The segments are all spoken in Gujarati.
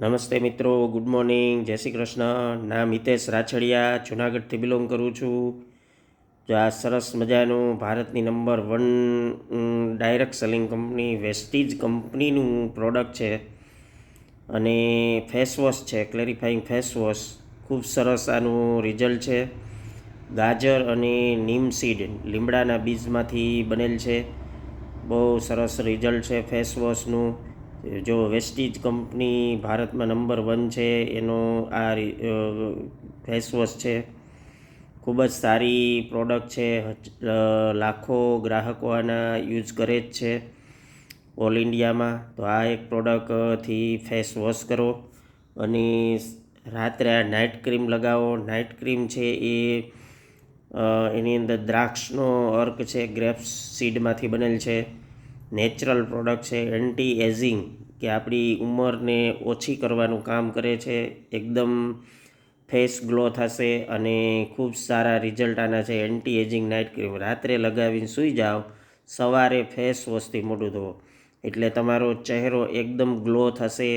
નમસ્તે મિત્રો, ગુડ મોર્નિંગ, જય શ્રી કૃષ્ણ. નામ હિતેશ રાછડિયા, જુનાગઢથી બિલોંગ કરું છું. જો આ સરસ મજાનું ભારતની number 1 direct selling company Vestige કંપનીનું પ્રોડક્ટ છે અને ફેસ વોશ છે, ક્લેરિફાઈંગ ફેસ વોશ. ખૂબ સરસ આનું રિઝલ્ટ છે. ગાજર અને નીમ સીડ, લીમડાના બીજમાંથી બનેલ છે. બહુ સરસ રિઝલ્ટ છે ફેસ વોશનું. જો વેસ્ટીજ કંપની ભારતમાં નંબર 1 છે એનો આ ફેસ વોશ છે. ખૂબ જ સારી પ્રોડક્ટ છે. લાખો ગ્રાહકો આના યુઝ કરે જ છે ઓલ ઇન્ડિયામાં. તો આ એક પ્રોડક્ટથી ફેસ વોશ કરો અને રાત્રે આ નાઇટ ક્રીમ લગાવો. નાઇટ ક્રીમ છે એ એની અંદર દ્રાક્ષનો અર્ક છે, ગ્રેપ્સ સીડમાંથી બનેલ છે. નેચરલ પ્રોડક્ટ છે, એન્ટી એજિંગ કે આપણી ઉંમરને ઓછી કરવાનું કામ કરે છે. એકદમ ફેસ ગ્લો થશે અને ખૂબ સારા રિઝલ્ટ આના છે. એન્ટી એજિંગ નાઇટ ક્રીમ રાત્રે લગાવીને સૂઈ જાઓ, સવારે ફેસ વોશથી મોઢું ધોવો એટલે તમારો ચહેરો એકદમ ગ્લો થશે.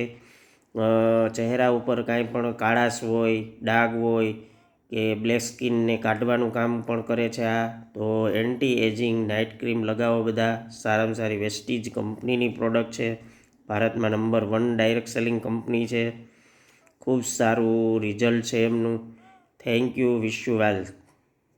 ચહેરા ઉપર કાંઈ પણ કાળાશ હોય, ડાઘ હોય કે બ્લેક સ્કિનને કાઢવાનું કામ પણ કરે છે આ. તો એન્ટી એજિંગ નાઇટ ક્રીમ લગાવો બધા. સારામાં સારી વેસ્ટીજ કંપનીની પ્રોડક્ટ છે. ભારતમાં નંબર 1 ડાયરેક્ટ સેલિંગ કંપની છે. ખૂબ સારું રિઝલ્ટ છે એમનું. Thank you. Wish you well.